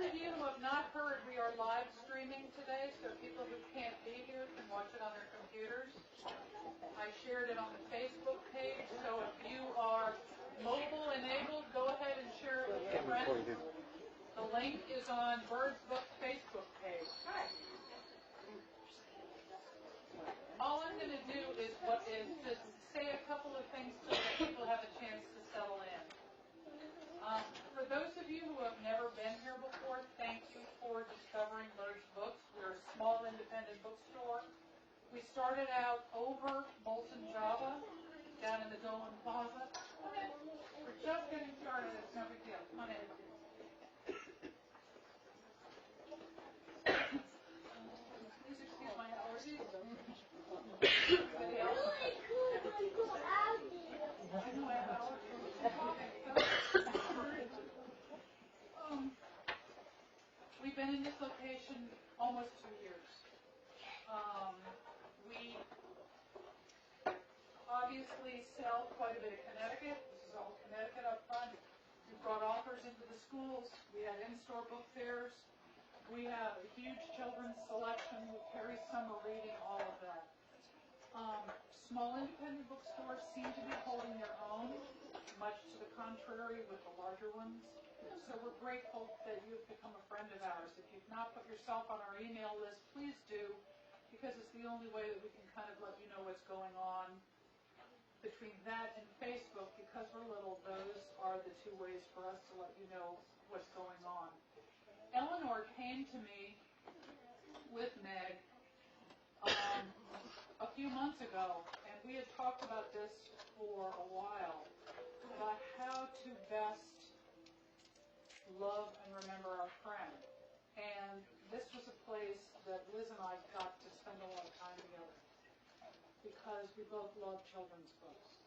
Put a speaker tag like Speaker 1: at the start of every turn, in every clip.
Speaker 1: of you who have not heard, we are live streaming today, so people who can't be here can watch it on their computers. I shared it on the Facebook page, so if you are mobile enabled, go ahead and share it with your friends. The link is on Byrd's book Facebook page. All I'm going to do is just say a couple of things so that people have a chance to settle in. For those of you who have never been here before, thank you for discovering Byrd's books. We're a small independent bookstore. We started out over Molten Java down in the Dolan Plaza. Come in. We're just getting started. It's no big deal. Come on in. Please excuse my allergies. Anybody else? I know I have allergies. We've been in this location almost 2 years. We obviously sell quite a bit of Connecticut. This is all Connecticut up front. We brought authors into the schools. We had in-store book fairs. We have a huge children's selection with Harry Summer reading, all of that. Small independent bookstores seem to be holding their own, much to the contrary with the larger ones. So we're grateful that you've become a friend of ours. If you've not put yourself on our email list, please do, because it's the only way that we can kind of let you know what's going on. Between that and Facebook, because we're little, those are the two ways for us to let you know what's going on. Eleanor came to me with Meg a few months ago, and we had talked about this for a while, about how to best love and remember our friend. And this was a place that Liz and I got to spend a lot of time together, because we both love children's books.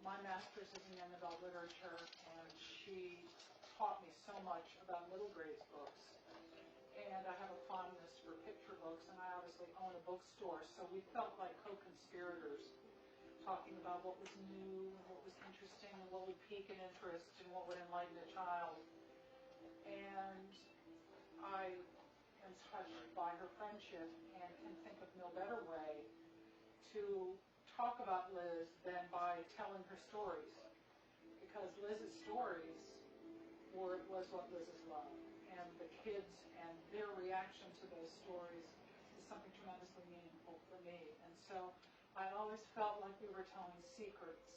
Speaker 1: My master's is in young adult literature, and she taught me so much about middle grade books. And I have a fondness for picture books, and I obviously own a bookstore, so we felt like co-conspirators, talking about what was new, and what was interesting, and what would pique an interest, and what would enlighten a child. And I am touched by her friendship, and can think of no better way to talk about Liz than by telling her stories, because Liz's stories was what Liz's loved. And the kids and their reaction to those stories is something tremendously meaningful for me. And so I always felt like we were telling secrets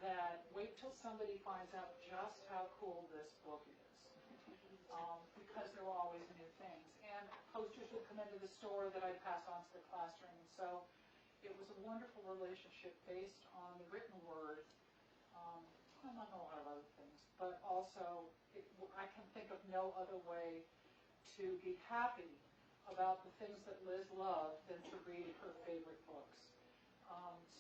Speaker 1: that wait till somebody finds out just how cool this book is. Because there were always new things. And posters would come into the store that I'd pass on to the classroom. And so it was a wonderful relationship based on the written word, among a lot of other things. But also, I can think of no other way to be happy about the things that Liz loved than to read her favorite books.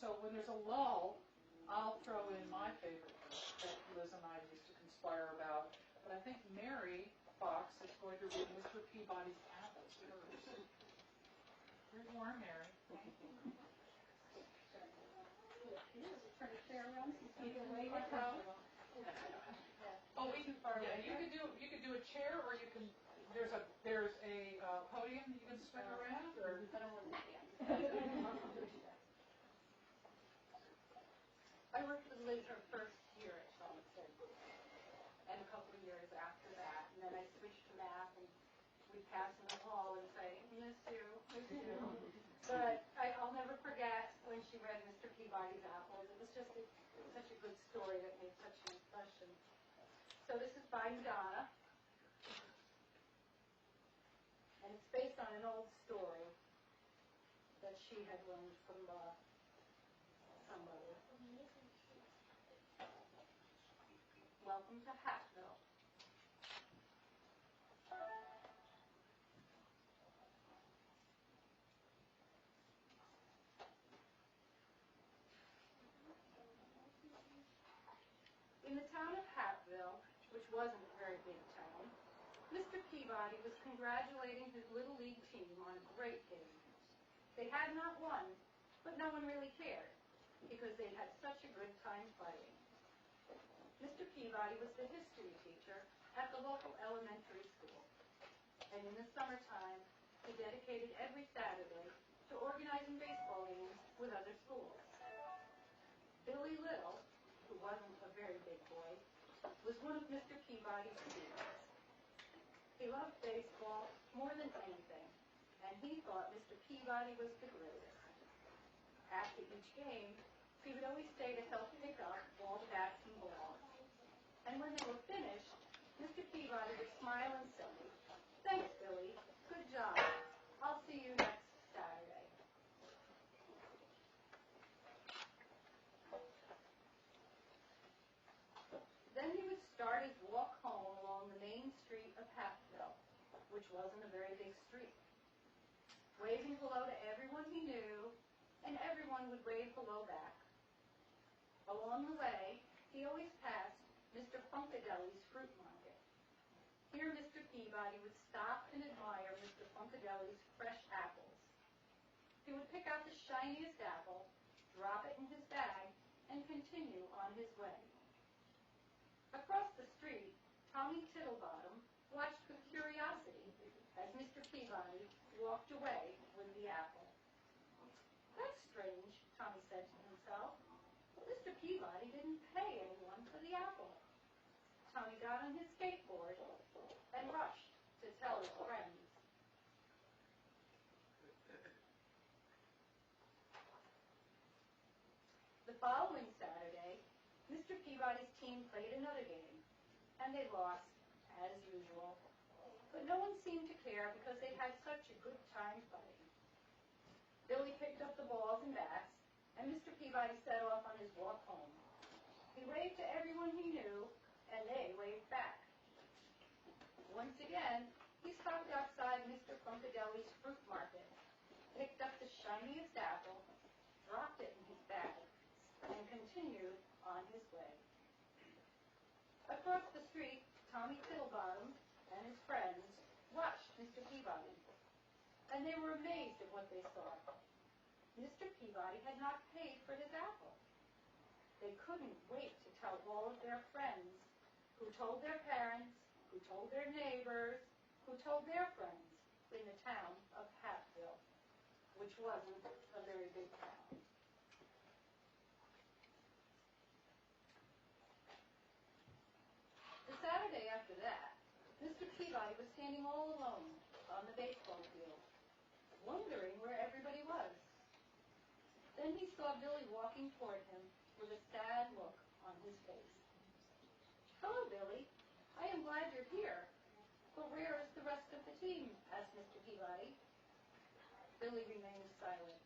Speaker 1: So when there's a lull, I'll throw in my favorite book that Liz and I used to conspire about. But I think Mary Fox is going to read Mr. Peabody's Apples first. Here you are, Mary. Thank you.
Speaker 2: Turn it fair around.
Speaker 1: Oh, we can far away. You could do a chair, or you can. There's a podium that you can swing around, or
Speaker 2: I don't want to stand. I worked with Liz her first year at Thompson, and a couple of years after that, and then I switched to math, and we pass in the hall and say, "Miss you, miss you." But I'll never forget when she read Mr. Peabody's Apples. It was just such a good story that made such an impression. So this is by Donna, and it's based on an old story that she had learned from somebody. Welcome to Hatfield. In the town of Hatfield, which wasn't a very big town, Mr. Peabody was congratulating his Little League team on a great game. They had not won, but no one really cared, because they had such a good time playing. Mr. Peabody was the history teacher at the local elementary school. And in the summertime, he dedicated every Saturday to organizing baseball games with other schools. Billy Little, who wasn't a very big boy, was one of Mr. Peabody's students. He loved baseball more than anything, and he thought Mr. Peabody was the greatest. After each game, he would always stay to help pick up all the bats and balls. And when they were finished, Mr. Peabody would smile and say, "Thanks, Billy. Good job. I'll see you next Saturday." Then he would start his walk home along the main street of Hatfield, which wasn't a very big street, waving hello to everyone he knew, and everyone would wave hello back. Along the way, he always passed Mr. Funkadeli's fruit market. Here Mr. Peabody would stop and admire Mr. Funkadeli's fresh apples. He would pick out the shiniest apple, drop it in his bag, and continue on his way. Across the street, Tommy Tittlebottom watched with curiosity as Mr. Peabody walked away with the apple. "That's strange," Tommy said to himself. "Mr. Peabody didn't pay anyone for the apple." Tommy got on his skateboard and rushed to tell his friends. The following Saturday, Mr. Peabody's team played another game, and they lost, as usual. But no one seemed to care because they had such a good time playing. Billy picked up the balls and bats, and Mr. Peabody set off on his walk home. He waved to everyone he knew, and they waved back. Once again, he stopped outside Mr. Funkadeli's fruit market, picked up the shiniest apple, dropped it in his bag, and continued on his way. Across the street, Tommy Tittlebottom and his friends watched Mr. Peabody, and they were amazed at what they saw. Mr. Peabody had not paid for his apple. They couldn't wait to tell all of their friends, who told their parents, who told their neighbors, who told their friends in the town of Hatfield, which wasn't a very big town. The Saturday after that, Mr. Peabody was standing all alone on the baseball field, wondering where everybody was. Then he saw Billy walking toward him with a sad look on his face. "Hello, Billy. I am glad you're here. But where is the rest of the team?" asked Mr. Peabody. Billy remained silent.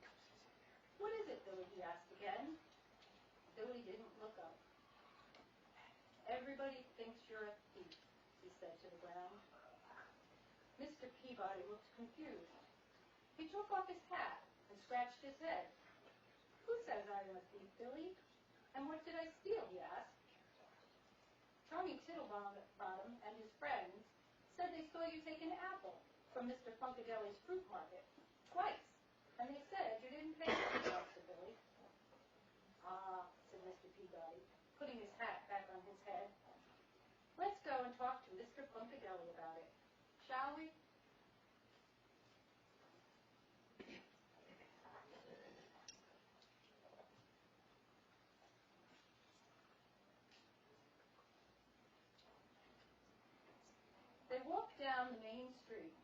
Speaker 2: "What is it, Billy?" he asked again. Billy didn't look up. "Everybody thinks you're a thief," he said to the ground. Mr. Peabody looked confused. He took off his hat and scratched his head. "Who says I'm a thief, Billy? And what did I steal?" he asked. "Tommy Tittlebottom and his friends said they saw you take an apple from Mr. Funkadeli's fruit market twice, and they said you didn't pay for it," said Billy. "Ah," said Mr. Peabody, putting his hat back on his head. "Let's go and talk to Mr. Funkadeli about it, shall we?" They walked down the main street,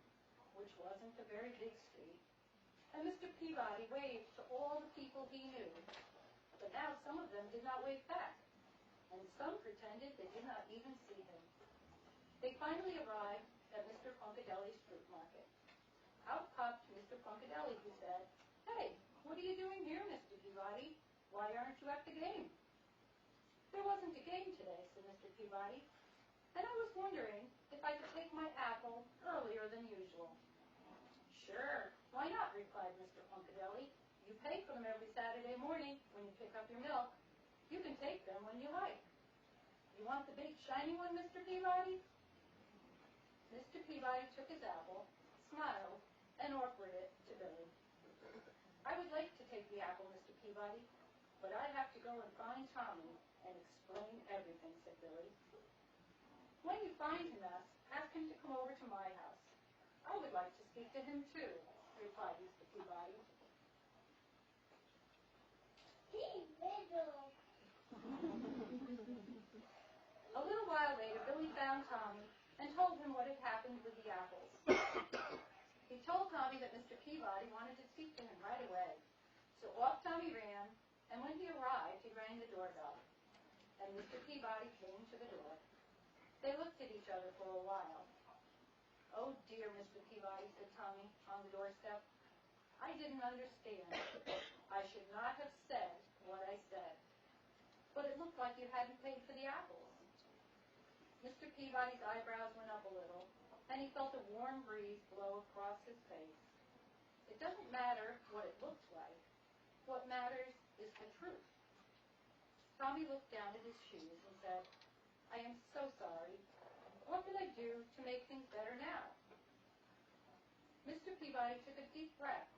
Speaker 2: which wasn't a very big street, and Mr. Peabody waved to all the people he knew. But now some of them did not wave back, and some pretended they did not even see him. They finally arrived at Mr. Funkadeli's fruit market. Out popped Mr. Funkadeli, who said, "Hey, what are you doing here, Mr. Peabody? Why aren't you at the game?" "There wasn't a game today," said Mr. Peabody, "and I was wondering if I could take my apple earlier than usual." "Sure, why not?" replied Mr. Funkadeli. "You pay for them every Saturday morning when you pick up your milk. You can take them when you like. You want the big shiny one, Mr. Peabody?" Mr. Peabody took his apple, smiled, and offered it to Billy. "I would like to take the apple, Mr. Peabody, but I have to go and find Tommy and explain everything," said Billy. When you find him, ask him to come over to my house. I would like to speak to him too, replied Mr. Peabody. A little while later, Billy found Tommy and told him what had happened with the apples. He told Tommy that Mr. Peabody wanted to speak to him right away. So off Tommy ran, and when he arrived, he rang the doorbell. And Mr. Peabody came to the door. They looked at each other for a while. "Oh dear, Mr. Peabody," said Tommy on the doorstep. "I didn't understand. I should not have said what I said. But it looked like you hadn't paid for the apples." Mr. Peabody's eyebrows went up a little, and he felt a warm breeze blow across his face. "It doesn't matter what it looks like. What matters is the truth." Tommy looked down at his shoes and said, "I am so sorry. What can I do to make things better now?" Mr. Peabody took a deep breath,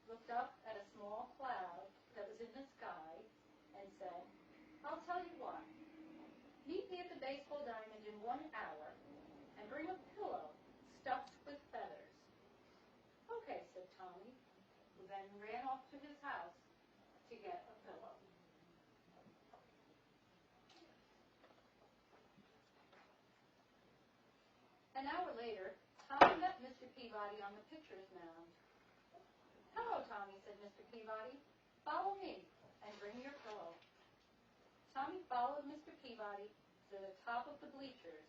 Speaker 2: looked up at a small cloud that was in the sky, and said, "I'll tell you what. Meet me at the baseball diamond in 1 hour and bring a pillow stuffed with feathers." "Okay," said Tommy, who then ran off to his house to get a pillow. An hour later, Tommy met Mr. Peabody on the pitcher's mound. "Hello, Tommy," said Mr. Peabody. "Follow me and bring your pillow." Tommy followed Mr. Peabody to the top of the bleachers,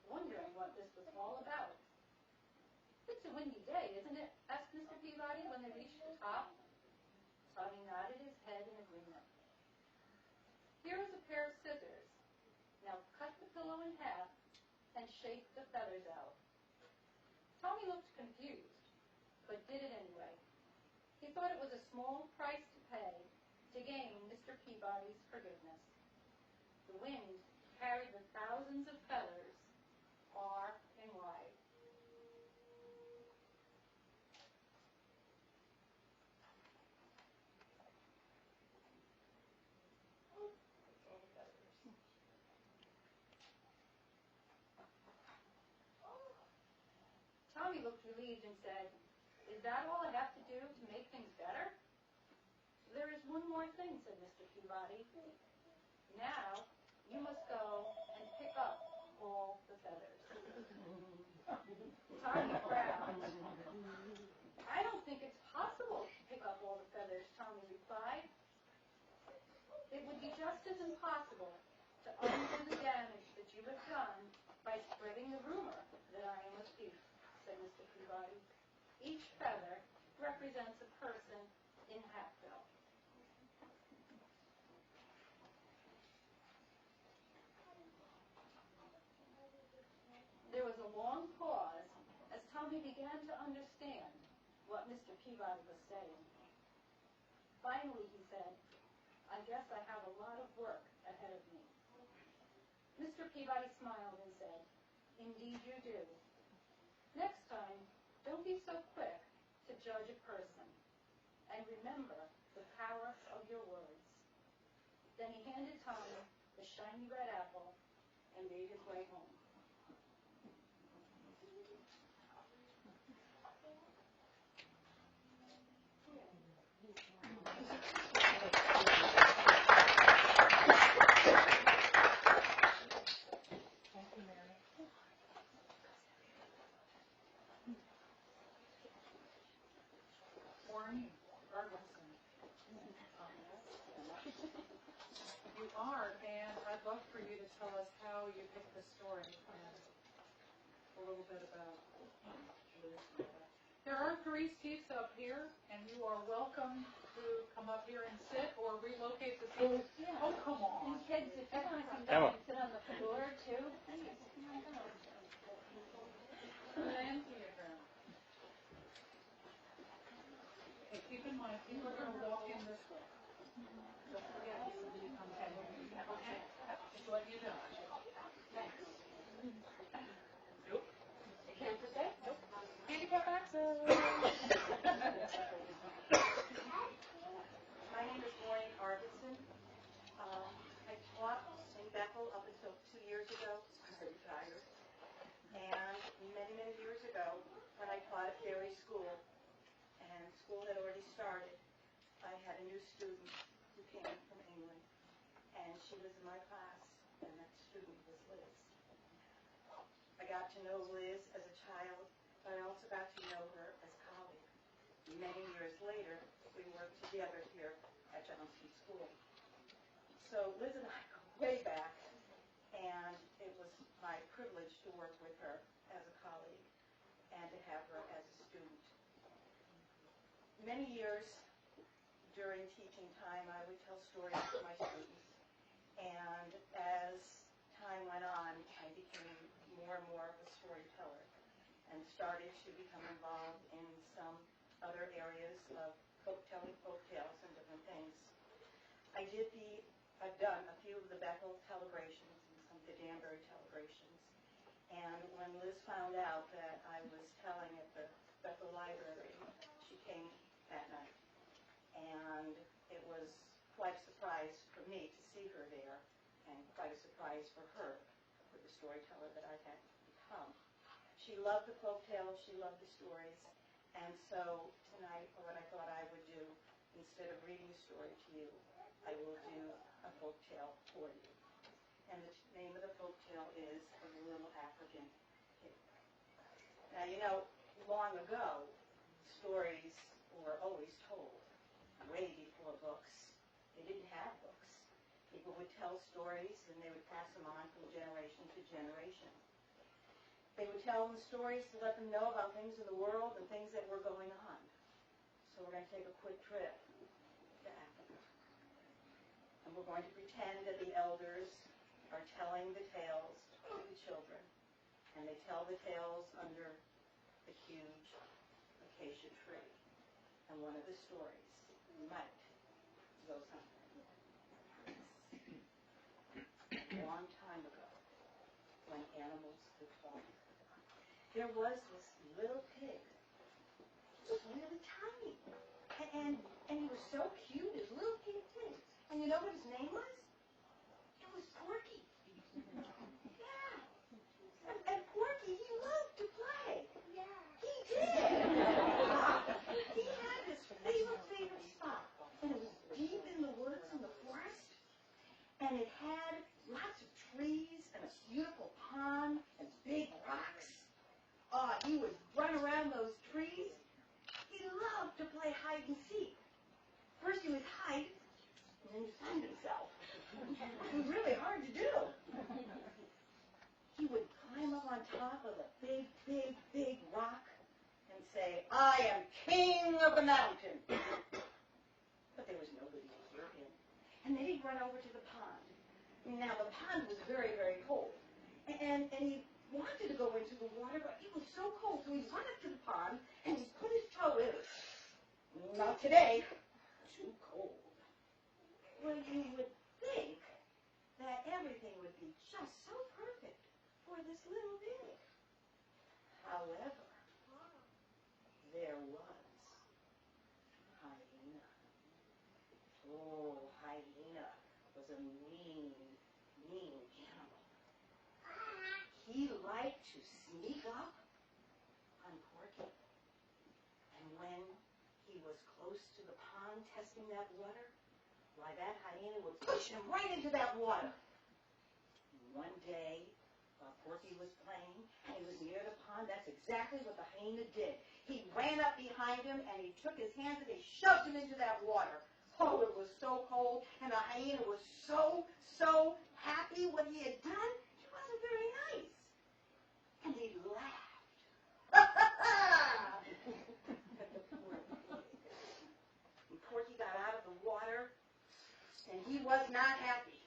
Speaker 2: wondering what this was all about. "It's a windy day, isn't it?" asked Mr. Peabody when they reached the top. Tommy nodded his head in agreement. "Here is a pair of scissors. Now cut the pillow in half and shake the feathers out." Tommy looked confused, but did it anyway. He thought it was a small price to pay to gain Mr. Peabody's forgiveness. The wind carried the thousands of feathers far and wide. Tommy looked relieved and said, "Is that all I have to do to make things better?" "There is one more thing," said Mr. Peabody. "Now you must go and pick up all the feathers." Tommy frowned. "I don't think it's possible to pick up all the feathers," Tommy replied. "It would be just as impossible to undo the damage that you have done by spreading the rumor that I am a thief," said Mr. Peabody. "Each feather represents a person in Hatfield." There was a long pause as Tommy began to understand what Mr. Peabody was saying. Finally, he said, "I guess I have a lot of work ahead of me." Mr. Peabody smiled and said, "Indeed you do. Next time, don't be so quick to judge a person, and remember the power of your words." Then he handed Tommy the shiny red apple and made his way home.
Speaker 1: Warren Ferguson. You are, and I'd love for you to tell us how you picked the story and a little bit about it. There are 3 seats up here, and you are welcome to come up here and sit or relocate the seats. Oh, come on.
Speaker 2: And kids, if you want to come down and sit on the floor too, please come on down.
Speaker 1: Hey, keep in mind, people are going to walk in this way. Don't forget, somebody comes in. Okay? Just let you know. Thanks. Nope.
Speaker 2: You can't sit there? Nope.
Speaker 1: Handicap access.
Speaker 3: My name is Maureen Arvidsson. I taught in Bethel up until 2 years ago. I retired. She was in my class, and that student was Liz. I got to know Liz as a child, but I also got to know her as a colleague. Many years later, we worked together here at Johnson School. So Liz and I go way back, and it was my privilege to work with her as a colleague and to have her as a student. Many years during teaching time, I would tell stories to my students, and as time went on, I became more and more of a storyteller and started to become involved in some other areas of telling folk tales and different things. I've done a few of the Bethel telegrations and some of the Danbury telegrations, and when Liz found out that I was telling at the Bethel Library, she came that night, and it was quite a surprise for me to see her there, and quite a surprise for her, for the storyteller that I had become. She loved the folk tales, she loved the stories, and so tonight, what I thought I would do, instead of reading a story to you, I will do a folk tale for you. And the name of the folk tale is The Little African Pig. Now, you know, long ago, stories were always told, way before books. They didn't have books. People would tell stories, and they would pass them on from generation to generation. They would tell them stories to let them know about things in the world and things that were going on. So we're going to take a quick trip to Africa. And we're going to pretend that the elders are telling the tales to the children. And they tell the tales under a huge acacia tree. And one of the stories might go something. A long time ago, when animals could talk, there was this little pig. He was really tiny. And he was so cute, his little pig pig. And you know what his name was? It was Porky. Yeah. And Porky, he loved to play. Yeah. He did. He had his favorite spot. And it was deep in the woods in the forest. And it had lots of trees and a beautiful pond and big rocks. He would run around those trees. He loved to play hide and seek. First he would hide, and then he'd find himself. It was really hard to do. He would climb up on top of a big rock and say, "I am king of the mountain." But there was nobody to hear him. And then he'd run over to the pond. Now the pond was very, very cold. And he wanted to go into the water, but it was so cold. So he'd run up to the pond, and he'd put his toe in. Not today. Too cold. Well, you would think that everything would be just so perfect for this little pig. However, there was Hyena. Oh, Hyena was a mean animal. He liked to sneak up on Porky. And when he was close to the pond testing that water, why, that hyena would push him right into that water. One day, while Porky was playing, and he was near the pond, that's exactly what the hyena did. He ran up behind him, and he took his hands and he shoved him into that water. Oh, it was so cold, and the hyena was so happy what he had done. It wasn't very nice. And he laughed. At the poor pig. And Porky got out of the water, and he was not happy.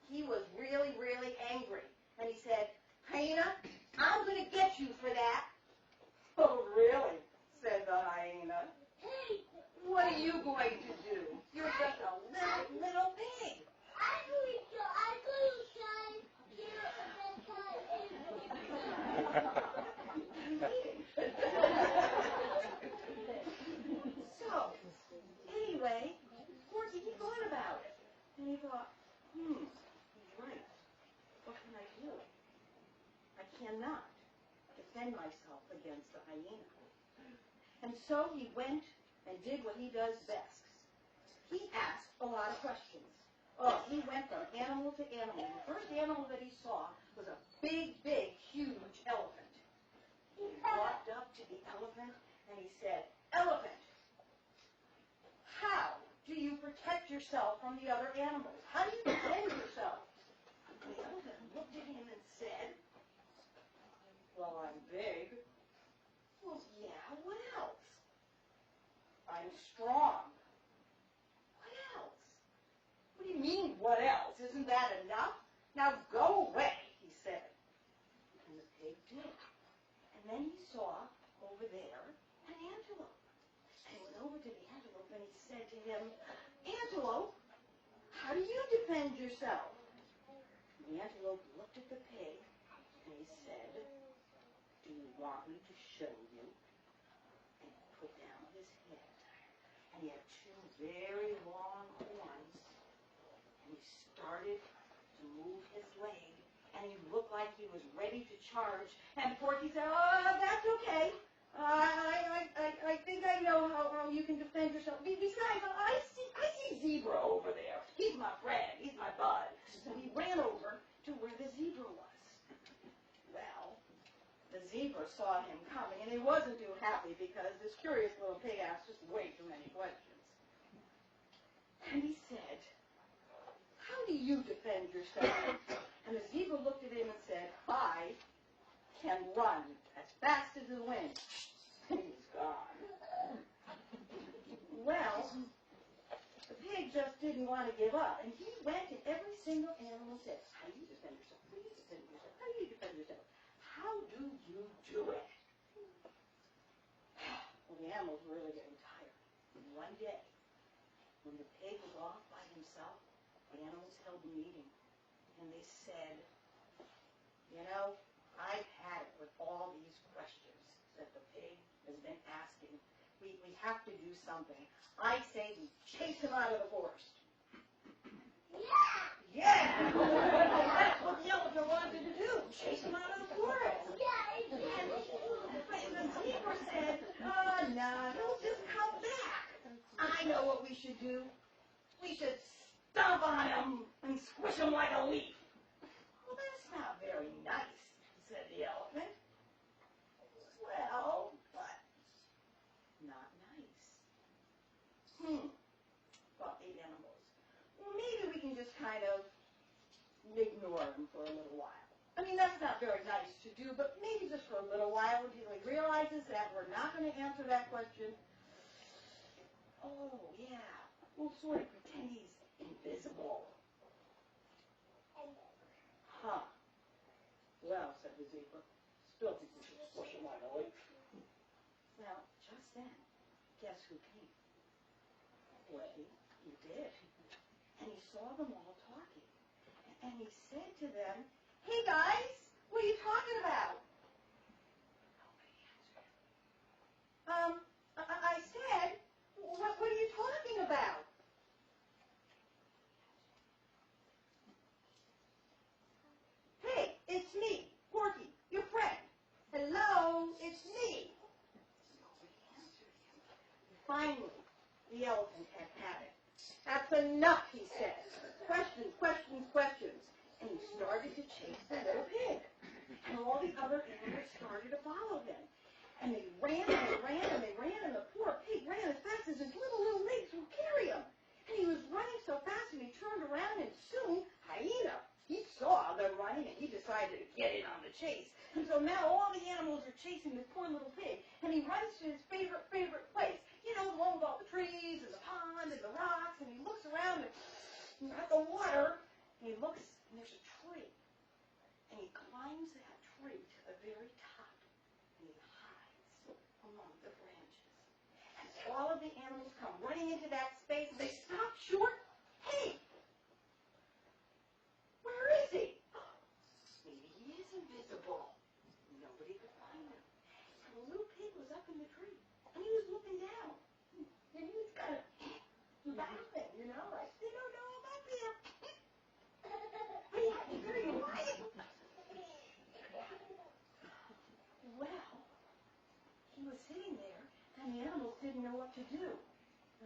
Speaker 3: He was really, really angry. And he said, "Hyena, I'm going to get you for that." "Oh, really?" said the hyena. "Hey, what are you going to do? You're just a little pig." So, anyway, Porky, he thought about it. And he thought, he's right. What can I do? I cannot defend myself against the hyena. And so he went and did what he does best. He asked a lot of questions. Oh, he went from animal to animal. The first animal that he saw was a big, big, huge elephant. He walked up to the elephant and he said, "Elephant, how do you protect yourself from the other animals? How do you defend yourself?" And the elephant looked at him and said, "Well, I'm big." "Well, yeah, what else?" "I'm strong." "What else?" "What do you mean, what else? Isn't that enough? Now go away," he said. And the pig did. And then he saw over there an antelope. And he went over to the antelope and he said to him, "Antelope, how do you defend yourself?" And the antelope looked at the pig and he said, "Do you want me to show you?" And he put down his head. And he had two very long horns. And he started to move his leg. And he looked like he was ready to charge. And Porky said, "Oh, that's okay. I think I know how you can defend yourself. Besides, I see Zebra over there. He's my friend. He's my bud." So he ran over to where the zebra was. Well, the zebra saw him coming, and he wasn't too happy because this curious little pig asked just way too many questions. And he said, "How do you defend yourself?" And the zebra looked at him and said, "I can run as fast as the wind." And he's gone. Well, the pig just didn't want to give up, and he went to every single animal and said, "How do you defend yourself? How do you defend yourself? How do you defend yourself? How do you do it?" Well, the animals were really getting tired. And one day, when the pig was off by himself, the animals held a meeting, and they said, "I've had it with all these questions that the pig has been asking. We have to do something. I say we chase him out of the forest." Yeah! That's what the elephant wanted to do, chase him out of the forest. And the zebra said, "Oh, no, he'll just come back. I know what we should do. We should stomp on him and squish him like a leaf." "Well, that's not very nice," said the elephant. "Well, but not nice." Thought the animals. "Well, maybe we can just kind of ignore him for a little while. I mean, that's not very nice to do, but maybe just for a little while until he realizes that we're not going to answer that question. Oh, yeah, we'll sort of pretend he's invisible." "Huh. Well," said the zebra, "still think we should squish him like a leaf." Well, just then, guess who came? Porky. He did. And he saw them all talking. And he said to them, "Hey, guys, what are you talking about?" Nobody answered. I said, what are you talking about?" "Hey, it's me, Porky, your friend. Hello, it's me." Nobody answered him. Finally, the elephant had it. "That's enough," he said. "Questions, questions, questions." And he started to chase the little pig. And all the other animals started to follow him. And they ran and they ran and they ran, and the poor pig ran as fast as his little legs would carry him. And he was running so fast, and he turned around, and soon, Hyena, he saw them running, and he decided to get in on the chase. And so now all the animals are chasing this poor little pig, and he runs to his favorite place. The one with all the trees and the pond and the rocks, and he looks around at the water, and he looks, and there's a tree. And he climbs that tree to the very top, and he hides among the branches. And all of the animals come running into that space, and they stop short. "Hey, where is he? Maybe he is invisible." Nobody could find him. And the little pig was up in the tree, and he was looking down. And he was kind of laughing, like, "No, I'm up here. Hey, there you are." Well, he was sitting there, and the animals didn't know what to do.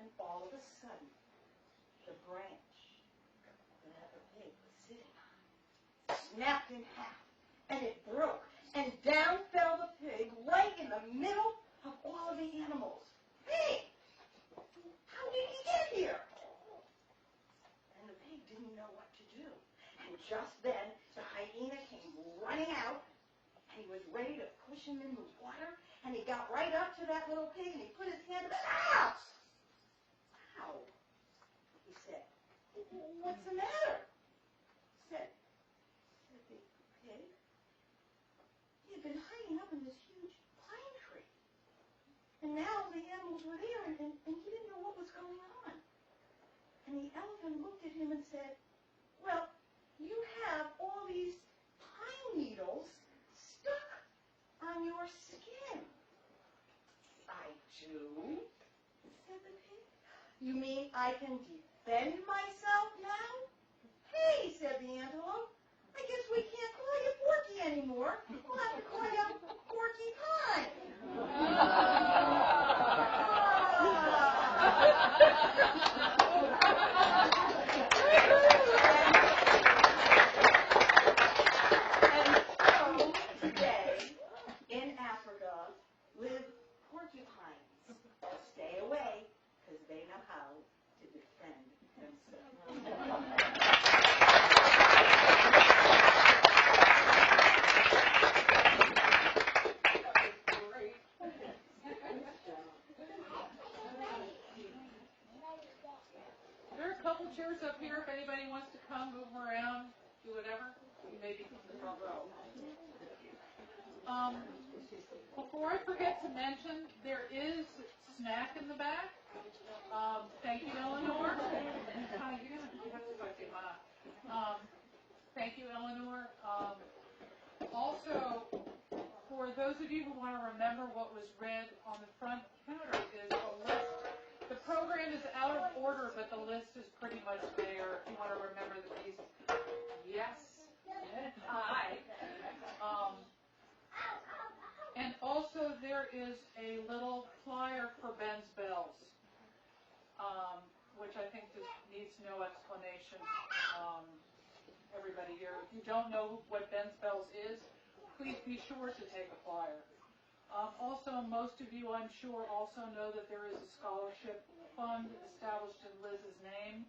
Speaker 3: And all of a sudden, the branch snapped in half, and it broke, and down fell the pig right in the middle of all of the animals. Hey, how did he get here? And the pig didn't know what to do. And just then, the hyena came running out, and he was ready to push him in the water, and he got right up to that little pig, and he put his hand up, "Ow! Ow!" he said. "What's the matter?" said the pig. He had been hiding up in this huge pine tree. And now the animals were there, and he didn't know what was going on. And the elephant looked at him and said, "Well, you have all these pine needles stuck on your skin." "I do," said the pig. "You mean I can defend myself now?" "Hey," said the antelope, "I guess we can't call you Porky anymore. We'll have to call you Porcupine." And so today, in Africa, live porcupines. Stay away, because they know how to defend themselves.
Speaker 1: There are a couple chairs up here if anybody wants to come, move around, do whatever. Maybe come to the front row. Before I forget to mention, there is snack in the back. Thank you, Eleanor. Thank you, Eleanor. Also, for those of you who want to remember what was read on the front counter is a list. The program is out of order, but the list is pretty much there if you want to remember the pieces. Yes. Hi. And also there is a little flyer for Ben's Bells, which I think just needs no explanation. Everybody here, if you don't know what Ben's Bells is, please be sure to take a flyer. Also, most of you, I'm sure, also know that there is a scholarship fund established in Liz's name.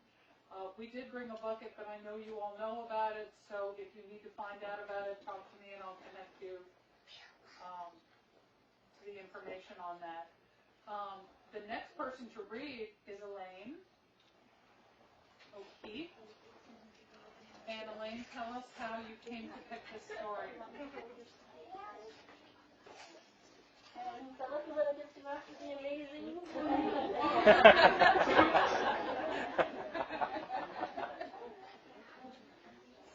Speaker 1: We did bring a bucket, but I know you all know about it, so if you need to find out about it, talk to me and I'll connect you to the information on that. The next person to read is Elaine O'Keefe. And Elaine, tell us how you came to pick this story.
Speaker 4: And some of you will get to watch the amazing.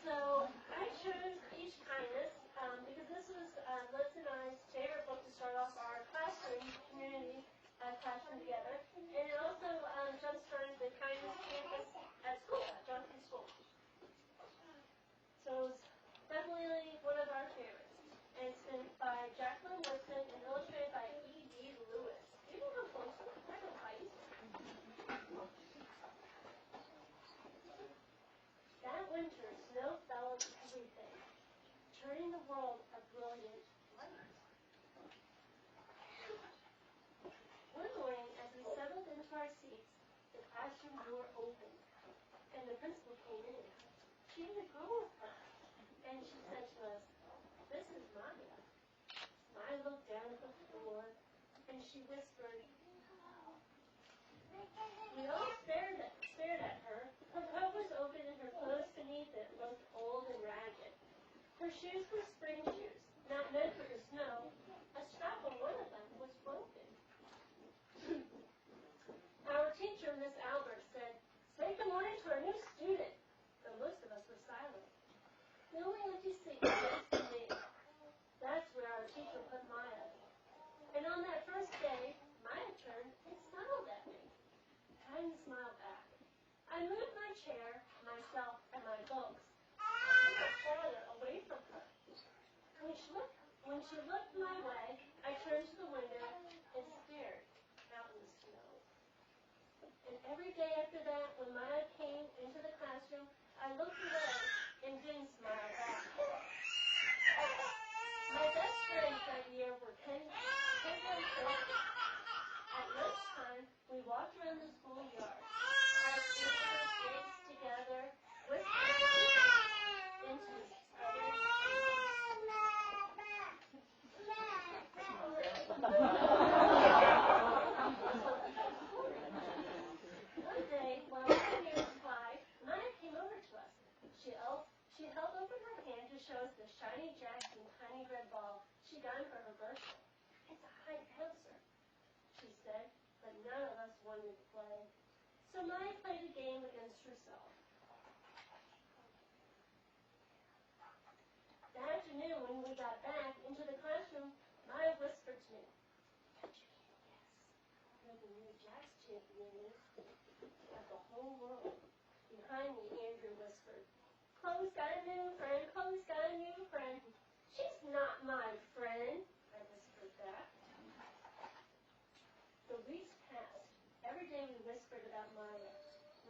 Speaker 4: So I chose Each Kindness because this was Liz and I's favorite book to start off our classroom community classroom together, and it also jump-started the Kindness Campus at school, at Johnson School. So it's definitely one of our favorites. And it's been by Jacqueline Wilson and illustrated by E.D. Lewis. You can come closer. I don't bite. That winter, snow fell on everything, turning the world a brilliant light. One morning, as we settled into our seats, the classroom door opened, and the principal came in. She had a girl with her, and she said to us, "This is Maya." Maya looked down at the floor, and she whispered, "Hello." We all stared at her. Her coat was open, and her clothes beneath it looked old and ragged. Her shoes were spring shoes, not meant for the snow. A strap on one of them was broken. Our teacher, Miss Albert, said, "Say good morning to our new student." But most of us were silent. The only empty seat was next to me. That's where our teacher put Maya. And on that first day, Maya turned and smiled at me. I didn't smile back. I moved my chair, myself, and my books a little farther away from her. When she looked my way, I turned to the window and stared out in the snow. And every day after that, when Maya came into the classroom, I looked away and didn't smile back. show us the shiny Jackson tiny red ball she got for her birthday. It's a high answer, she said, but none of us wanted to play. So Maya played a game against herself. That afternoon, when we got back into the classroom, Maya whispered to me, "Bet you can't guess where the new jazz champion is of the whole world." Behind me, Andrew whispered, "Chloe's got a new friend, Chloe's got a new friend." "She's not my friend," I whispered back. The weeks passed. Every day we whispered about Maya,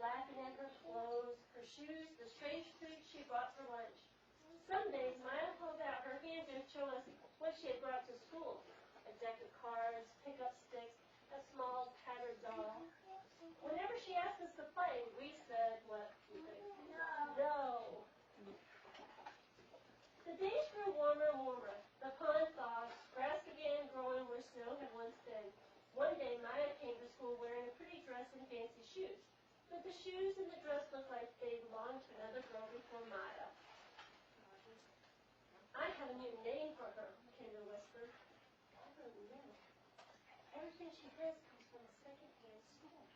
Speaker 4: laughing at her clothes, her shoes, the strange food she brought for lunch. Some days, Maya held out her hand and showed us what she had brought to school: a deck of cards, pickup sticks, a small tattered doll. Whenever she asked us to play, we said, what? No. The days grew warmer and warmer. The pond thawed, grass began growing where snow had once been. One day, Maya came to school wearing a pretty dress and fancy shoes. But the shoes and the dress looked like they belonged to another girl before Maya. "I have a new name for her," Kendra whispered. "I don't know. Everything she has comes from a second-hand store."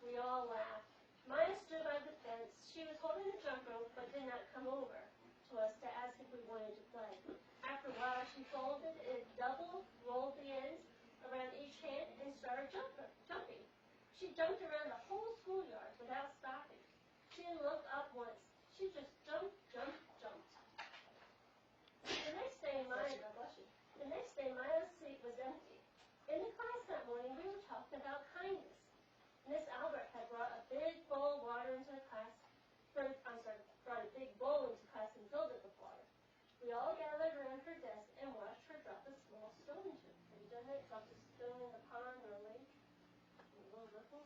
Speaker 4: We all laughed. Maya stood by the fence. She was holding the jump rope, but did not come over to us to ask if we wanted to play. After a while, she folded it double, rolled the ends around each hand, and started jumping. She jumped around the whole schoolyard without stopping. She didn't look up once. She just jumped, jumped, jumped. The next day, Maya's seat was empty. In the class that morning, we were talking about kindness. Miss Albert had brought a big bowl of water into the class. Brought a big bowl into class and filled it with water. We all gathered around her desk and watched her drop a small stone into it. Have you done it? Dropped a stone in the pond or a lake? Little ripples.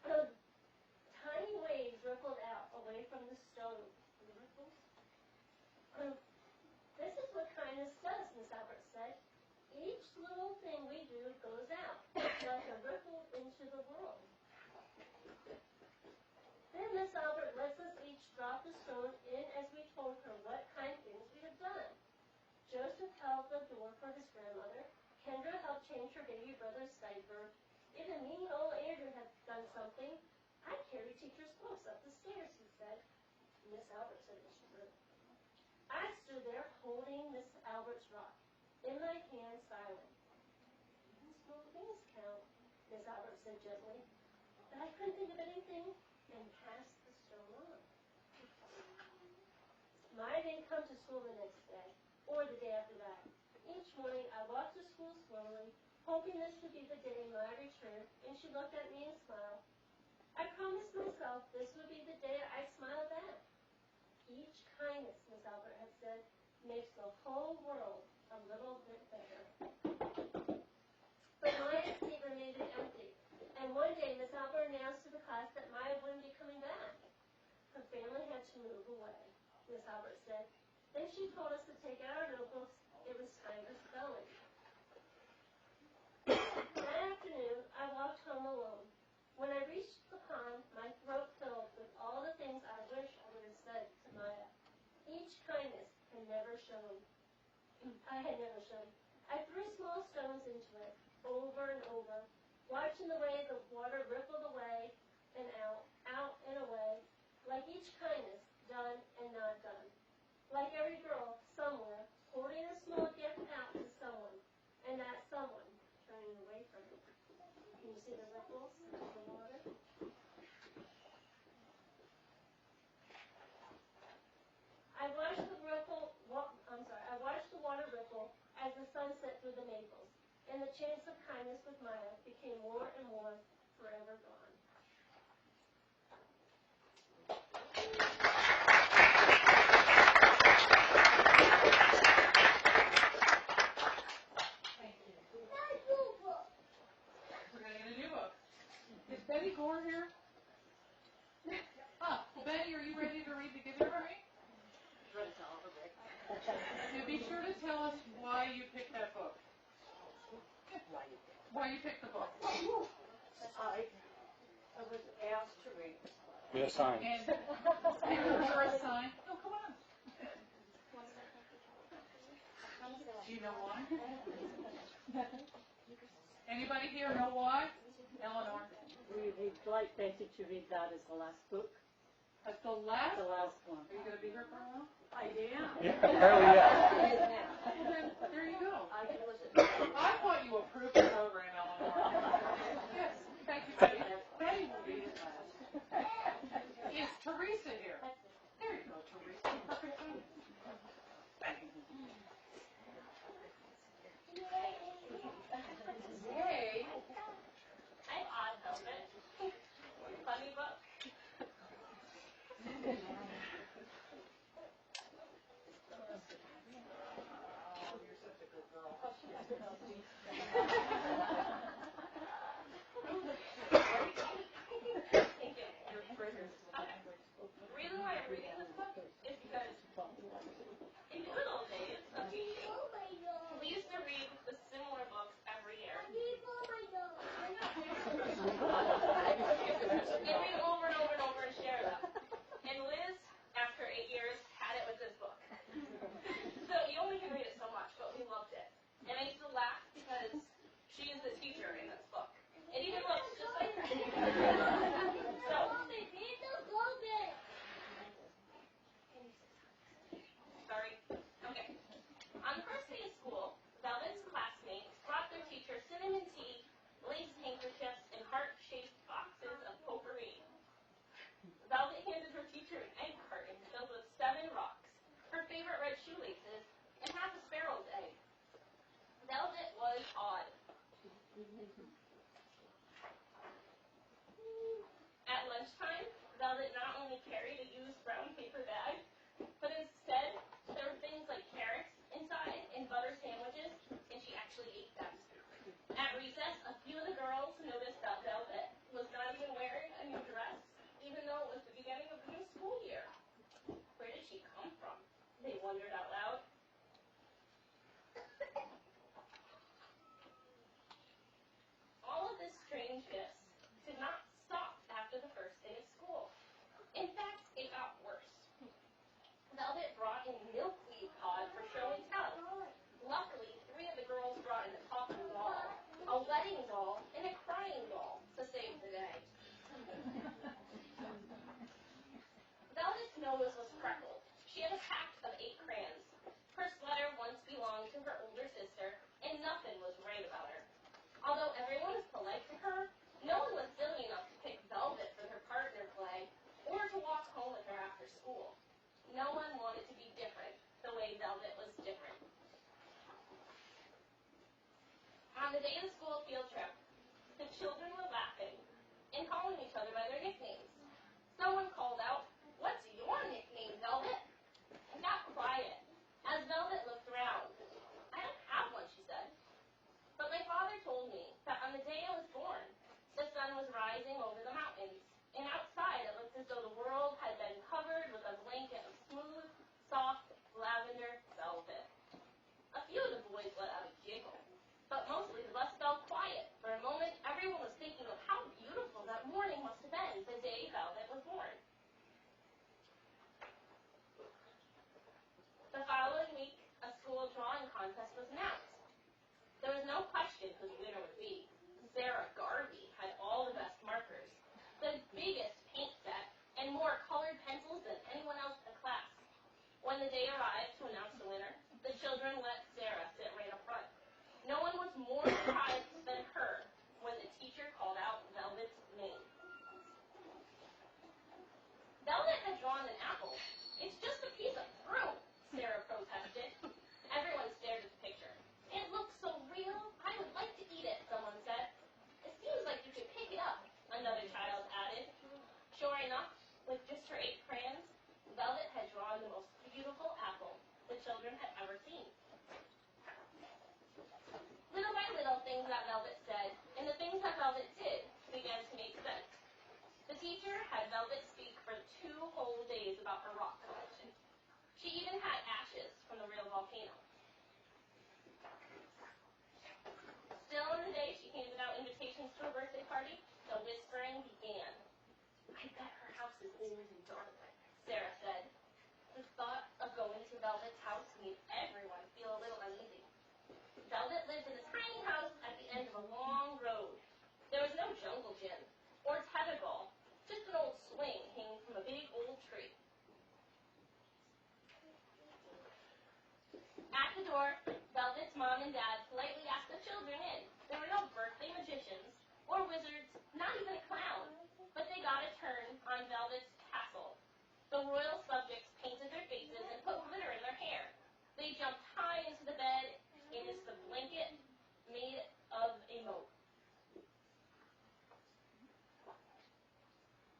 Speaker 4: Tiny waves rippled out away from the stone. The ripples. "This is what kindness does," Miss Albert said. "Each little thing we do goes out, like a ripple into the world." Then Miss Albert lets us each drop the stone in as we told her what kind things we had done. Joseph held the door for his grandmother. Kendra helped change her baby brother's diaper. Even mean old Andrew had done something. "I carry teacher's books up the stairs," he said. Miss Albert said it was true. I stood there holding Miss Albert's rock, in my hand, silent. "Even small things count," Miss Albert said gently. But I couldn't think of anything and passed the stone on. Maya didn't come to school the next day, or the day after that. Each morning I walked to school slowly, hoping this would be the day Maya returned, and she looked at me and smiled. I promised myself this would be the day I smiled back. Each kindness, Miss Albert had said, makes the whole world a little bit better. But Maya's seat remained empty, and one day Miss Albert announced to the class that Maya wouldn't be coming back. Her family had to move away, Miss Albert said. Then she told us to take out our notebooks. It was time for spelling. That afternoon, I walked home alone. When I reached the pond, my throat filled with all the things I wish I would have said to Maya. Each kindness had never shown. I threw small stones into it, over and over, watching the way the water rippled away and out and away, like each kindness done and not done. Like every girl, somewhere, holding a small gift out to someone, and that someone turning away from it. Can you see the ripples in the water? I watched the water ripple as the sun set through the maples, and the chance of kindness with Maya became more and more forever gone.
Speaker 1: Thank you. We're going to get a new book. Is Betty Gore here? Betty, are you ready to read the Giving Tree? And be sure to tell us why you picked that book. Why you picked the book.
Speaker 5: I was asked to read.
Speaker 6: Get a sign.
Speaker 1: And for a sign. Oh, come on. Do you know why? Anybody here know why? Eleanor?
Speaker 5: We'd like Betty to read that as the last book,
Speaker 1: That's the last.
Speaker 5: the last one.
Speaker 1: Are you going to be here for a while?
Speaker 2: I am.
Speaker 6: Apparently, yeah.
Speaker 1: Then there you go.
Speaker 2: I can listen.
Speaker 1: I thought you approved the program, Eleanor. Yes, thank you, Betty. Betty will read it last. Is Teresa here? There you go, Teresa. Perfect timing. Yay.
Speaker 4: I'm odd velvet. Funny book.
Speaker 1: Oh, you're such a good girl.
Speaker 4: Thank you. The reason why I'm reading this book is because in the good old days of reading, we used to read the similar books every year. And read them over and over and over and share them. And Liz, after 8 years, had it with this book. So you only can read it so much, but we loved it. And I used to laugh because she is the teacher in this book. It even looks just like her. So, sorry. Okay. On the first day of school, Velvet's classmates brought their teacher cinnamon tea, lace handkerchiefs, and heart-shaped boxes of potpourri. Velvet handed her teacher an egg carton filled with 7 rocks, her favorite red shoelaces, and half a sparrow's egg. Velvet was awed. At lunchtime, Velvet not only carried a used brown paper bag, but instead there were things like carrots inside and butter sandwiches, and she actually ate them. At recess, a few of the girls noticed that Velvet was not even wearing a new dress, even though it was the beginning of the new school year. Where did she come from? They wondered out loud. All of this strangeness did not stop after the first day of school. In fact, it got worse. Velvet brought a milkweed pod for show and tell. Luckily, 3 of the girls brought in a talking doll, a wedding doll, and a crying doll to save the day. Velvet's nose was freckled. She had a pack of 8 crayons. Her sweater once belonged to her older sister, and nothing was right about her. Although everyone was polite to her, no one was silly enough to pick Velvet for her partner play or to walk home with her after school. No one wanted to be different the way Velvet was different. On the day of the school field trip, the children were laughing and calling each other by their nicknames. Someone called out, "What's your nickname, Velvet?" And got quiet as Velvet looked around. "I don't have one," she said. "But my father told me that on the day I was born, the sun was rising over the mountains, and outside it looked as though the world had been covered with a blanket of smooth, soft, lavender velvet." A few of the boys let out a giggle, but mostly the bus fell quiet. For a moment, everyone was thinking of how beautiful that morning must have been the day Velvet was born. The following week, a school drawing contest was announced. There was no question who the winner would be. Sarah Garvey had all the best markers, the biggest paint set, and more colored pencils than anyone else in the class. When the day arrived to announce the winner, the children let Sarah sit right up front. No one was more surprised than her when the teacher called out Velvet's name. Velvet had drawn an apple. "It's just a piece of fruit," Sarah protested. Everyone stared at the picture. "It looks so real. I would like to eat it," someone said. "It seems like you could pick it up," another child added. Sure enough, with just her 8 crayons, Velvet had drawn the most beautiful apple the children had ever seen. Little by little, things that Velvet said and the things that Velvet did began to make sense. The teacher had Velvet speak for 2 whole days about her rock collection. She even had ashes from the real volcano. Still in the day she handed out invitations to her birthday party, the whispering began. "I bet her house is old and dark," Sarah said. The thought of going to Velvet's house made everyone feel a little uneasy.
Speaker 6: Velvet lived in a tiny house at the end of a long road. There was no jungle gym or tetherball, just an old swing hanging from a big old tree. At the door, Velvet's mom and dad politely asked the children in. There were no birthday magicians or wizards, not even a clown, but they got a turn on Velvet's castle. The royal subjects painted their faces and put glitter in their hair. They jumped high into the bed. It is the blanket made of a moat.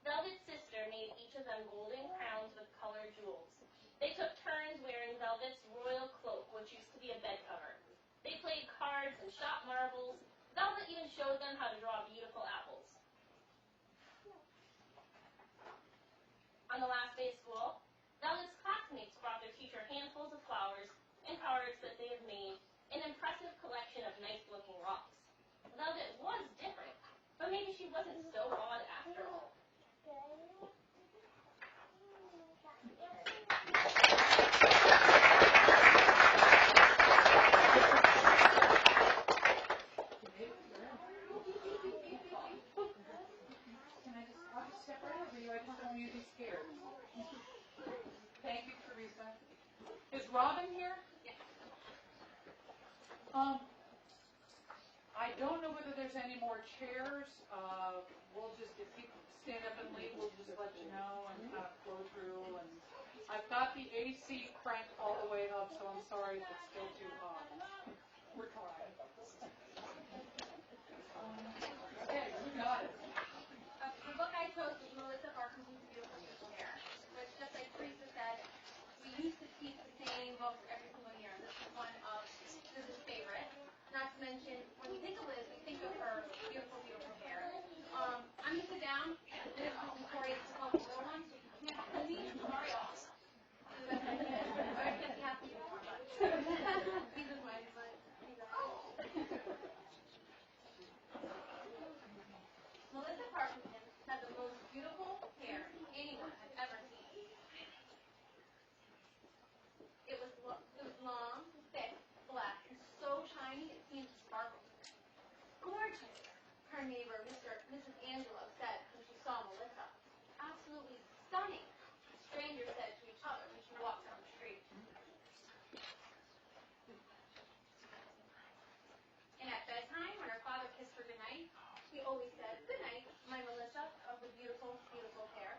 Speaker 6: Velvet's sister made each of them golden crowns with colored jewels. They took turns wearing Velvet's royal cloak, which used to be a bed cover. They played cards and shot marbles. Velvet even showed them how to draw beautiful apples. On the last day of school, Velvet's classmates brought their teacher handfuls of flowers and cards that they had made, an impressive collection of nice-looking rocks. Velvet was different, but maybe she wasn't so odd after all.
Speaker 1: I'll just step right over you. I just don't want you to be scared. Thank you, Teresa. Is Robin here?
Speaker 6: Yes.
Speaker 1: I don't know whether there's any more chairs. We'll just, if people stand up and leave, we'll just let you know and kind of flow through. And I've got the AC cranked all the way up, so I'm sorry if it's still too hot. We're trying. Okay, you got it.
Speaker 2: The book I chose was Melissa Parkinson's Beautiful People Hair, which, just like Teresa said, we used to keep the same books every single year. This is one of Liz's favorite. Not to mention, when we think of Liz, we think of her beautiful, beautiful hair. I'm going to sit down. Liz is Victoria's to help the little one, so you can't see. Sorry, off. Do the best I can. Or I guess you have to do more, but these are mine, but these are Melissa Parkinson had the most beautiful hair anyone has ever seen. It was long, thick, black, and so shiny it seemed to sparkle. Gorgeous, her neighbor, Mrs. Angelo, said when she saw Melissa. Absolutely stunning, strangers said to each other when she walked down the street. And at bedtime, when her father kissed her goodnight, he always said, "Good night, my Melissa of the beautiful, beautiful hair."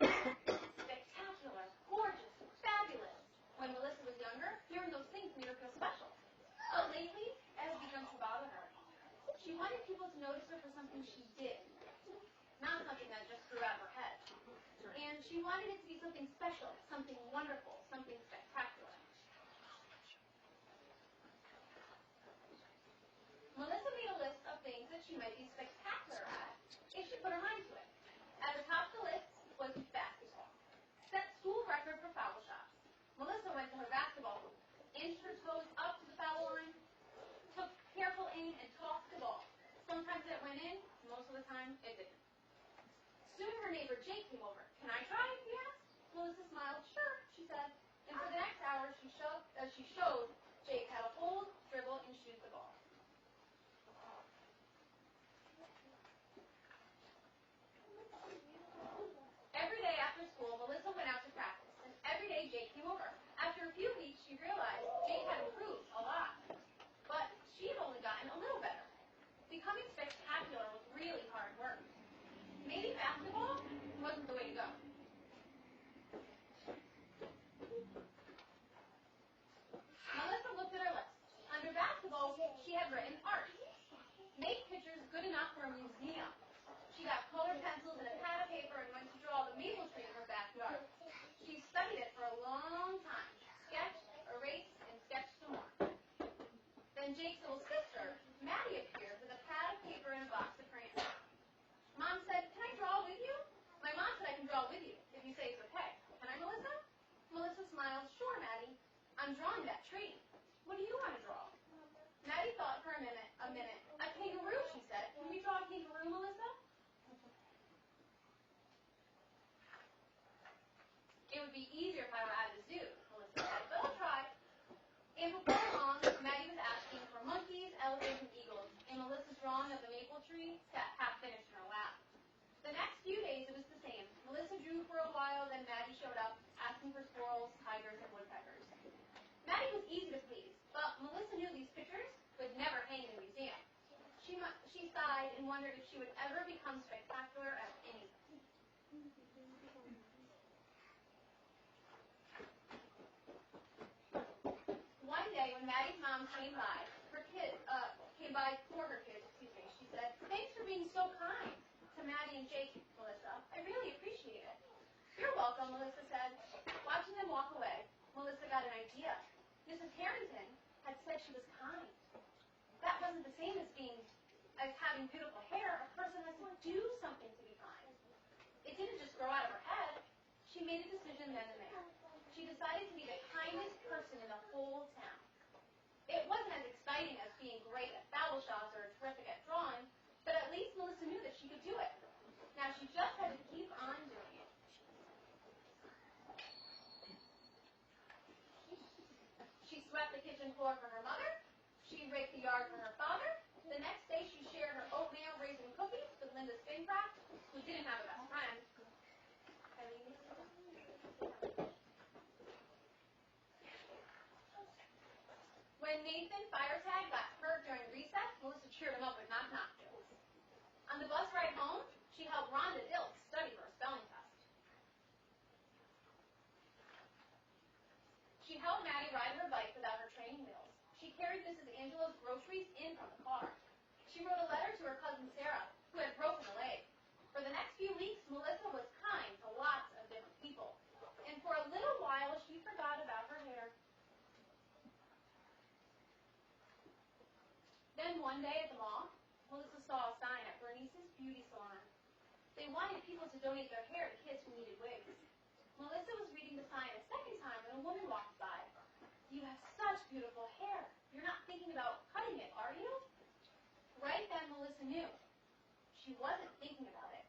Speaker 2: Spectacular, gorgeous, fabulous. When Melissa was younger, hearing those things made her feel special. But lately, it has begun to bother her. She wanted people to notice her for something she did, not something that just grew out of her head. And she wanted it to be something special, something wonderful, something spectacular. Melissa made a list of things that she might be spectacular at if she put her mind to it. At the top of the list was basketball. Set school record for foul shots. Melissa went to her basketball hoop, inched her toes up to the foul line, took careful aim, and tossed the ball. Sometimes it went in, most of the time it didn't. Soon her neighbor Jake came over. "Can I try?" he asked. Melissa smiled. "Sure," she said. And for the next hour, she showed Jake how to hold, dribble, and shoot the ball. Every day after school, Melissa went out to practice, and every day Jake came over. After a few weeks, she realized Jake had improved a lot, but she had only gotten a little better. Becoming spectacular was really hard work. Maybe basketball wasn't the way to go. Melissa looked at her list. Under basketball, she had written art. Make pictures good enough for a museum. She got colored pencils and a pad of paper and went to draw the maple tree in her backyard. She studied it for a long time. Sketched, erased, and sketched some more. Then Jake's little sister, Maddie, appeared with a pad of paper and a box of crayons. Mom said, "Can I draw with you?" "My mom said I can draw with you, if you say it's okay. Can I, Melissa?" Melissa smiled. "Sure, Maddie. I'm drawing that tree. What do you want to draw?" Maddie thought for a minute. "A kangaroo," she said. "Can we draw a kangaroo, Melissa?" "It would be easier if I were at a zoo," Melissa said, "but I'll try." And before long, Maddie was asking for monkeys, elephants, poetry sat half finished in her lap. The next few days it was the same. Melissa drew for a while, then Maddie showed up, asking for squirrels, tigers, and woodpeckers. Maddie was easy to please, but Melissa knew these pictures would never hang in a museum. She sighed and wondered if she would ever become spectacular at anything. One day when Maddie's mom came by for her kids, she said, "Thanks for being so kind to Maddie and Jake, Melissa. I really appreciate it." "You're welcome," Melissa said. Watching them walk away, Melissa got an idea. Mrs. Harrington had said she was kind. That wasn't the same as having beautiful hair. A person has to do something to be kind. It didn't just grow out of her head. She made a decision then and there. She decided to be the kindest person in the whole town. It wasn't as exciting as being great at foul shots or terrific at drawing, but at least Melissa knew that she could do it. Now she just had to keep on doing it. She swept the kitchen floor for her mother. She raked the yard for her father. The next day she shared her oatmeal raisin cookies with Linda Spincraft, who didn't have a best friend. When Nathan Firetag got hurt during recess, Melissa cheered him up with knock-knock jokes. On the bus ride home, she helped Rhonda Dilks study for a spelling test. She helped Maddie ride her bike without her training wheels. She carried Mrs. Angela's groceries in from the car. She wrote a letter to her cousin Sarah, who had broken a leg. For the next few weeks, Melissa was kind to lots of different people. And for a little while, she forgot about her hair. Then one day at the mall, Melissa saw a sign at Bernice's beauty salon. They wanted people to donate their hair to kids who needed wigs. Melissa was reading the sign a second time when a woman walked by. "You have such beautiful hair. You're not thinking about cutting it, are you?" Right then, Melissa knew. She wasn't thinking about it.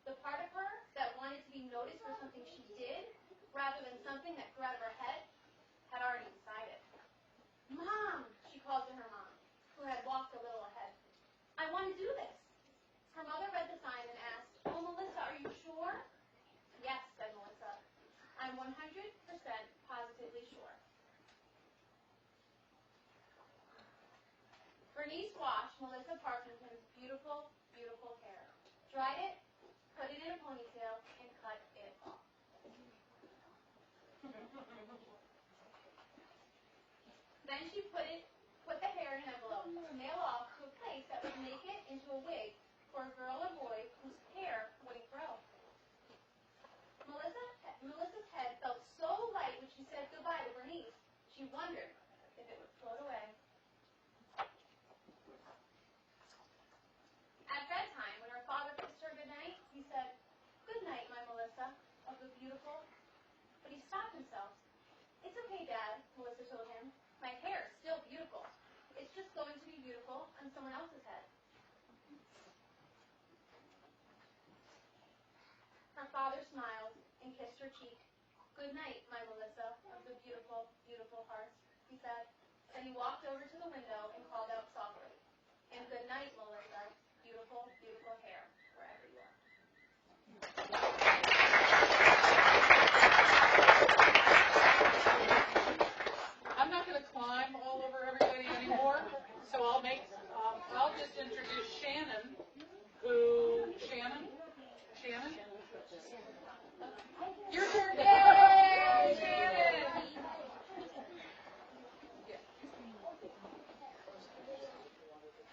Speaker 2: The part of her that wanted to be noticed for something she did, rather than something that grew out of her head, had already decided. "Mom," she called to her mom, who had walked a little ahead. "I want to do this." Her mother read the sign and asked, "Oh, Melissa, are you sure?" "Yes," said Melissa. "I'm 100% positively sure." Bernice washed Melissa Parkinson's beautiful, beautiful hair, dried it, put it in a ponytail, and cut it off. Then she put the hair in an envelope to mail off to a place that would make it into a wig for a girl or boy whose hair wouldn't grow. Melissa's head felt so light when she said goodbye to Bernice, she wondered if it would float away. At bedtime, when her father kissed her goodnight, he said, "Good night, my Melissa, of the beautiful." But he stopped himself. "It's okay, Dad," Melissa told him. "My hair is still beautiful. It's just going to be beautiful on someone else's head." Her father smiled and kissed her cheek. "Good night, my Melissa, of the beautiful, beautiful hearts," he said. Then he walked over to the window and called out softly, "And good night, Melissa, beautiful, beautiful hair, wherever you are."
Speaker 1: I'm not going to climb all over everybody anymore, so I'll just introduce Shannon, Shannon? Your turn. Yay, Shannon!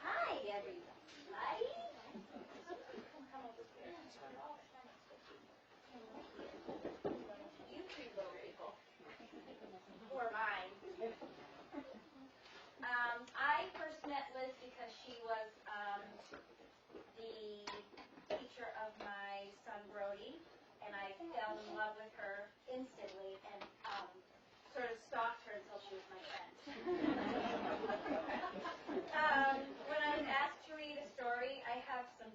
Speaker 3: Hi, everybody. You two little people. Who are mine? I first met Liz because she was the teacher of my son Brody, and I fell in love with her instantly and sort of stalked her until she was my friend. When I was asked to read a story, I have some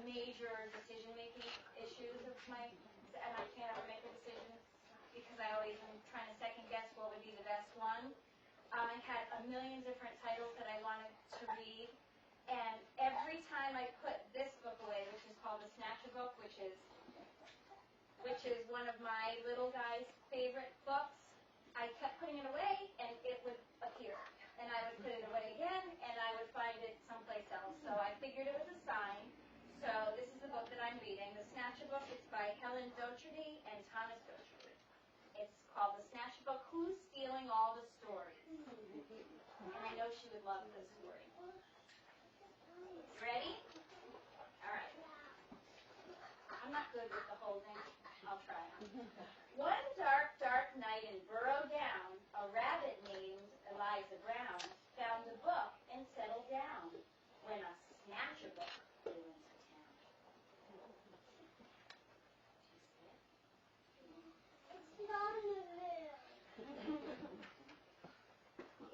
Speaker 3: major decision-making issues and I can't ever make a decision because I always am trying to second-guess what would be the best one. I had a million different titles that I wanted to read, and every time I put
Speaker 7: Snatch-A-Book, which is one of my little guy's favorite books. I kept putting it away, and it would appear. And I would put it away again, and I would find it someplace else. So I figured it was a sign. So this is the book that I'm reading. The Snatch-A-Book. It's by Helen Docherty and Thomas Docherty. It's called The Snatch-A-Book, Who's Stealing All the Stories? And I know she would love this story. Ready? All right. I'm not good with the whole thing. I'll try. One dark, dark night in Burrow Down, a rabbit named Eliza Brown found a book and settled down when a Snatch-A-Book flew into town.
Speaker 4: It's not in there.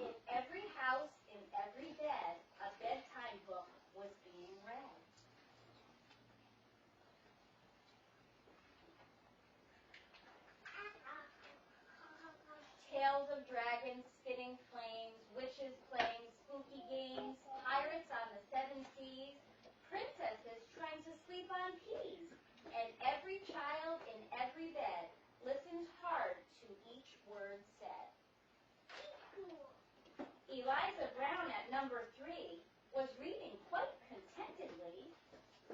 Speaker 7: In every house, in every bed, a bedtime book was being read. Tales of dragons spitting flames, witches playing spooky games, pirates on the seven seas, princesses trying to sleep on peas, and every child in every bed listened hard to each word said. Eliza Brown at number 3 was reading quite contentedly.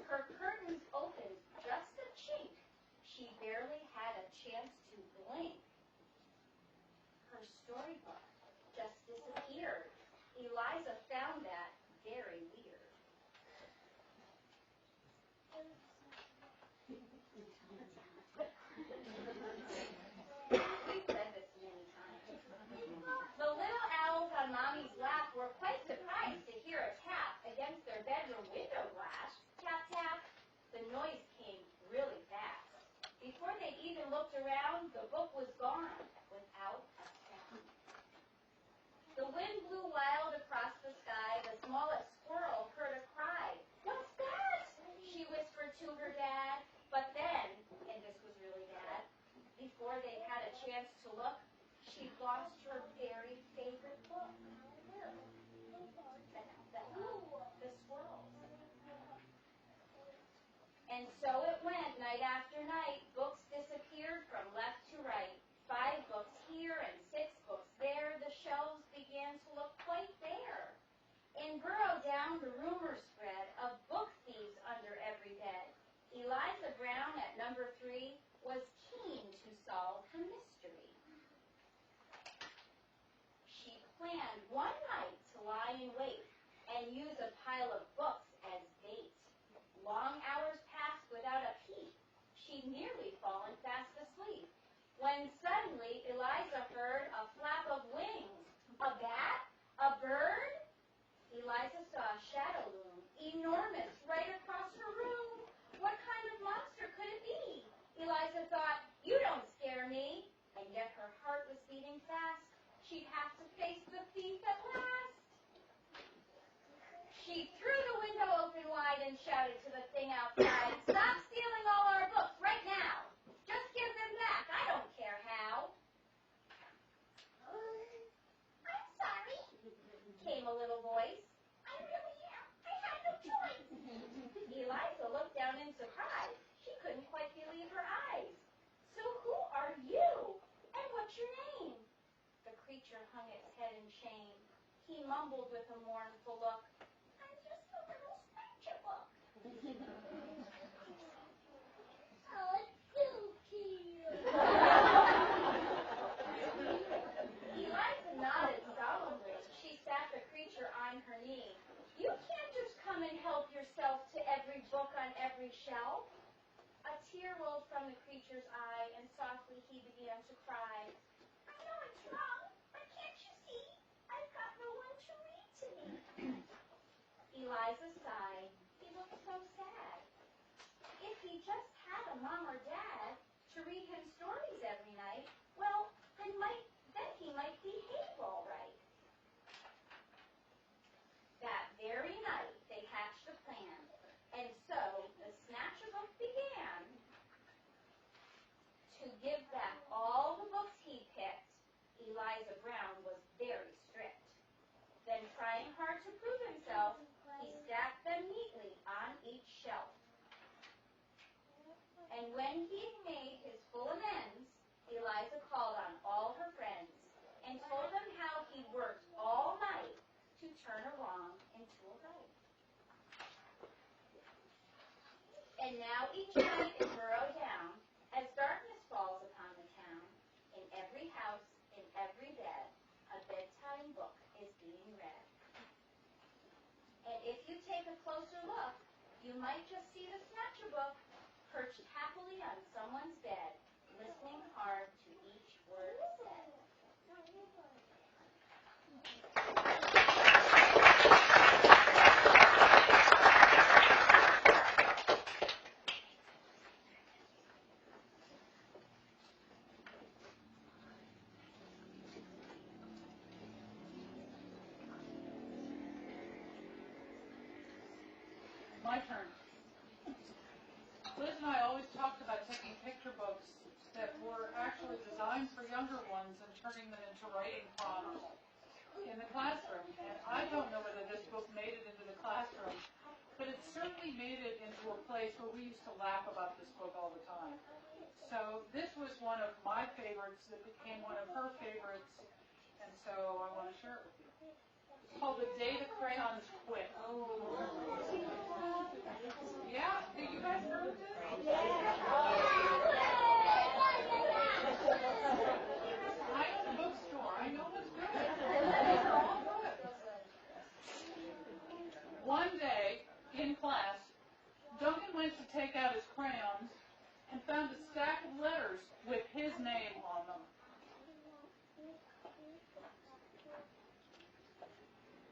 Speaker 7: Her curtains opened just a chink. She barely had a chance to blink. Her storybook just disappeared. Eliza found that very weird. We've read this many times. The little owls on Mommy's lap were quite surprised to hear a tap against their bedroom window glass. Tap, tap. The noise came really fast. Before they even looked around, the book was gone without a sound. The wind blew wild across the sky. The smallest squirrel heard a cry. "What's that?" she whispered to her dad. But then, and this was really bad, before they had a chance to look, she lost her very favorite book. The squirrels. And so it went, night after night. Books disappeared from left to right. 5 books here and 6 books there. The shelves began to look quite bare. In Burrow Down, the rumor spread of book thieves under every bed. Eliza Brown at number 3 was keen to solve the mystery. She planned one night to lie in wait and use a pile of books as bait. Long hours passed without a peep. She'd nearly fallen fast asleep, when suddenly Eliza heard a flap of wings. A bat? A bird? Eliza saw a shadow loom, enormous, right across her room. What kind of monster could it be? Eliza thought, "You don't scare me." And yet her heart was beating fast. She'd have to face the thief at last. She threw the window open wide and shouted to the thing outside, "Stop stealing all our books right now. Just give them back. I don't care how." "I'm sorry," came a little voice. "I really am. I had no choice." Eliza looked down in surprise. She couldn't quite believe her eyes. "So who are you? And what's your name?" The creature hung its head in shame. He mumbled with a mournful look, "I'm just a little Snatch-A-Book."
Speaker 4: Oh, it's so cute.
Speaker 7: Eliza nodded solemnly. She sat the creature on her knee. "You can't just come and help yourself to every book on every shelf." A tear rolled from the creature's eye, and softly he began to cry. "I know it's wrong, but can't you see? I've got no one to read to me." Eliza sighed. He looked so sad. If he just had a mom or dad to read him stories every night, well, then he might behave all right. That very night, they hatched a plan, and so the Snatch-A-Book began to give back all the books he picked. Eliza Brown was very strict. Then, trying hard to prove himself, he stacked them neatly on each shelf. And now each night is burrowed down, as darkness falls upon the town. In every house, in every bed, a bedtime book is being read. And if you take a closer look, you might just see the snatcher book perched happily on someone's bed, listening hard to each word said.
Speaker 1: My turn. Liz and I always talked about taking picture books that were actually designed for younger ones and turning them into writing prompts in the classroom. And I don't know whether this book made it into the classroom, but it certainly made it into a place where we used to laugh about this book all the time. So this was one of my favorites that became one of her favorites, and so I want to share it with you. It's called The Day the Crayons Quit. Yeah, did you guys heard of this? I own a bookstore. I know what's good. They're all good. One day, in class, Duncan went to take out his crayons and found a stack of letters with his name on them.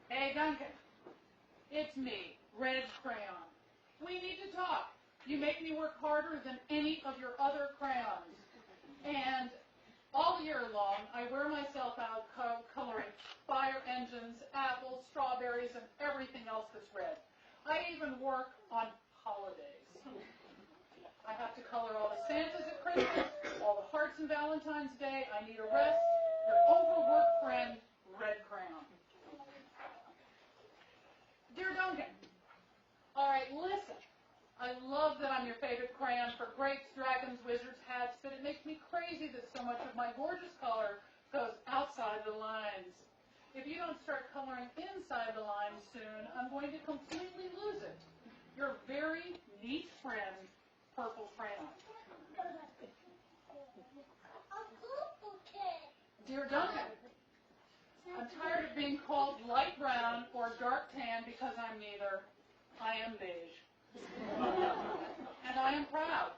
Speaker 1: Hey, Duncan. It's me, Red Crayon. We need to talk. You make me work harder than any of your other crayons. And all year long, I wear myself out coloring fire engines, apples, strawberries, and everything else that's red. I even work on holidays. I have to color all the Santas at Christmas, all the hearts on Valentine's Day. I need a rest. Your overworked friend, Red Crayon. Dear Duncan, all right, listen. I love that I'm your favorite crayon for grapes, dragons, wizards, hats, but it makes me crazy that so much of my gorgeous color goes outside the lines. If you don't start coloring inside the lines soon, I'm going to completely lose it. Your very neat friend, Purple Crayon. Dear Duncan, I'm tired of being called light brown or dark tan because I'm neither. I am beige. And I am proud.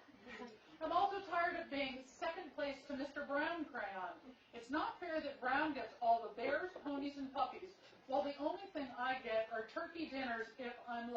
Speaker 1: I'm also tired of being second place to Mr. Brown Crayon. It's not fair that Brown gets all the bears, ponies, and puppies, while the only thing I get are turkey dinners if I'm